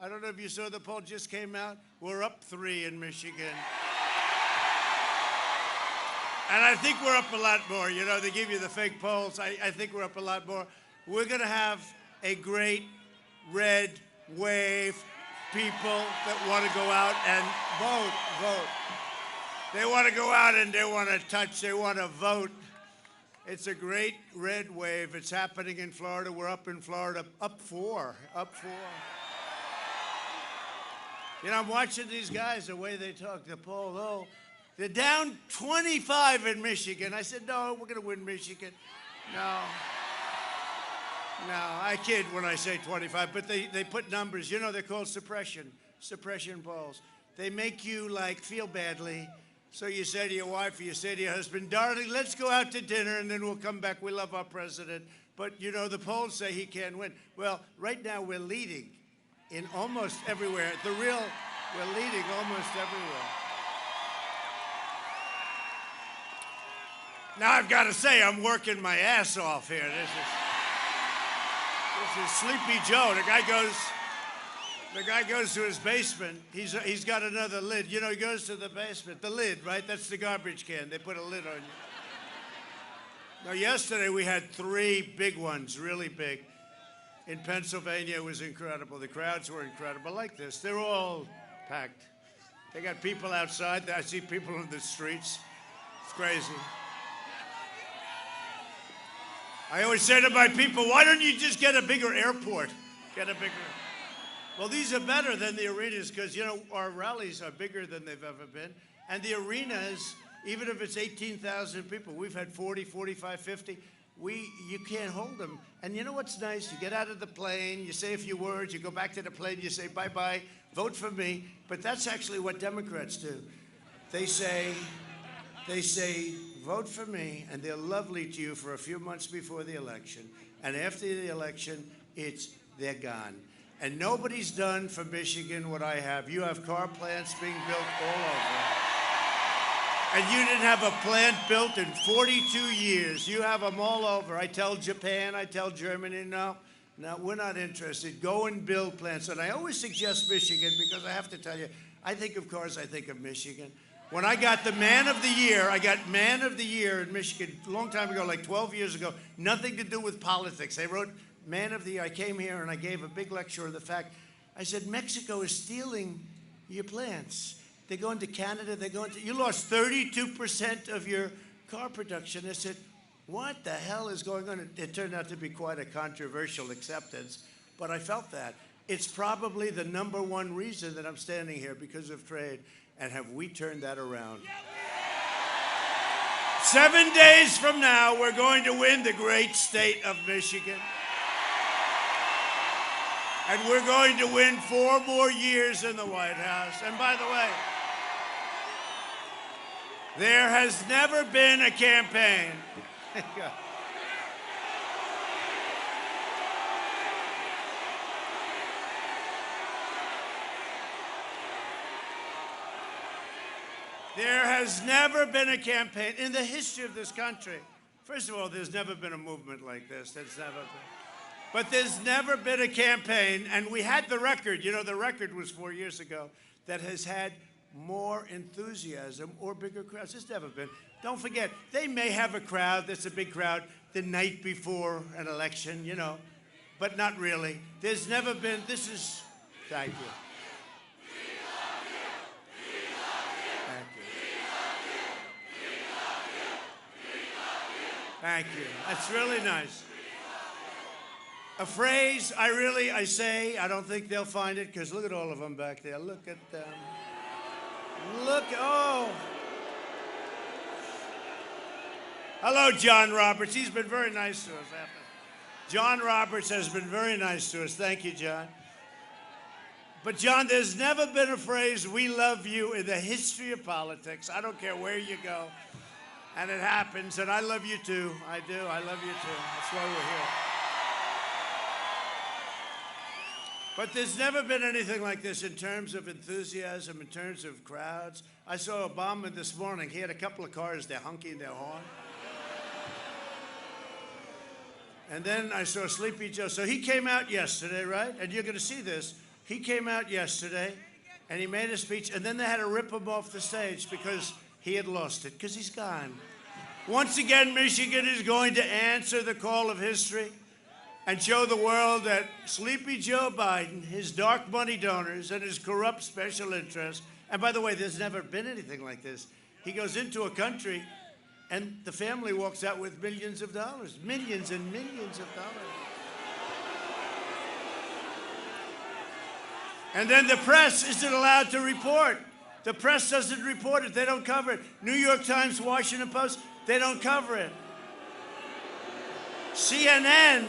I don't know if you saw the poll just came out. We're up 3 in Michigan. And I think we're up a lot more. You know, they give you the fake polls. I think we're up a lot more. We're going to have a great red wave, people that want to go out and vote. They want to go out and they want to touch, they want to vote. It's a great red wave. It's happening in Florida. We're up in Florida, up 4. You know, I'm watching these guys, the way they talk, the poll, oh, they're down 25 in Michigan. I said, no, we're going to win Michigan. No, I kid when I say 25, but they put numbers. You know, they're called suppression polls. They make you, like, feel badly. So you say to your wife or you say to your husband, darling, let's go out to dinner and then we'll come back. We love our president. But, you know, the polls say he can't win. Well, right now we're leading in almost everywhere. We're leading almost everywhere. Now I've got to say, I'm working my ass off here. This is Sleepy Joe. The guy goes to his basement. He's got another lid. You know, he goes to the basement. The lid, right? That's the garbage can. They put a lid on you. Now, yesterday we had 3 big ones, really big. In Pennsylvania, it was incredible. The crowds were incredible, like this. They're all packed. They got people outside. I see people in the streets. It's crazy. I always say to my people, why don't you just get a bigger airport? Well, these are better than the arenas because, you know, our rallies are bigger than they've ever been. And the arenas, even if it's 18,000 people, we've had 40, 45, 50. You can't hold them. And you know what's nice? You get out of the plane, you say a few words, you go back to the plane, you say, bye-bye, vote for me. But that's actually what Democrats do. They say, vote for me, and they're lovely to you for a few months before the election. And after the election, they're gone. And nobody's done for Michigan what I have. You have car plants being built all over. And you didn't have a plant built in 42 years. You have them all over. I tell Japan, I tell Germany, no, we're not interested. Go and build plants. And I always suggest Michigan because I have to tell you, I think of cars, I think of Michigan. When I got the Man of the Year, I got Man of the Year in Michigan a long time ago, like 12 years ago, nothing to do with politics. They wrote Man of the Year. I came here and I gave a big lecture on the fact, I said, Mexico is stealing your plants. They're going to Canada, you lost 32% of your car production. I said, what the hell is going on? It turned out to be quite a controversial acceptance, but I felt that. It's probably the #1 reason that I'm standing here, because of trade. And have we turned that around? 7 days from now, we're going to win the great state of Michigan. And we're going to win 4 more years in the White House. And by the way, there has never been a campaign. There has never been a campaign in the history of this country. First of all, there's never been a movement like this. There's never been. But there's never been a campaign, and we had the record. You know, the record was 4 years ago that has had more enthusiasm or bigger crowds. There's never been. Don't forget, they may have a crowd that's a big crowd the night before an election, you know, but not really. There's never been. Thank you. Thank you. That's really nice. A phrase I say, I don't think they'll find it, because look at all of them back there. Look at them. Oh. Hello, John Roberts. He's been very nice to us. John Roberts has been very nice to us. Thank you, John. But, John, there's never been a phrase, we love you, in the history of politics. I don't care where you go. And it happens, and I love you too. I do. I love you too. That's why we're here. But there's never been anything like this in terms of enthusiasm, in terms of crowds. I saw Obama this morning. He had a couple of cars, they're honking their horn. And then I saw Sleepy Joe. So he came out yesterday, right? And you're going to see this. He came out yesterday, and he made a speech, and then they had to rip him off the stage because he had lost it, because he's gone. Once again, Michigan is going to answer the call of history and show the world that Sleepy Joe Biden, his dark money donors, and his corrupt special interests, and by the way, there's never been anything like this. He goes into a country, and the family walks out with millions of dollars, millions and millions of dollars. And then the press isn't allowed to report. The press doesn't report it. They don't cover it. New York Times, Washington Post, they don't cover it. CNN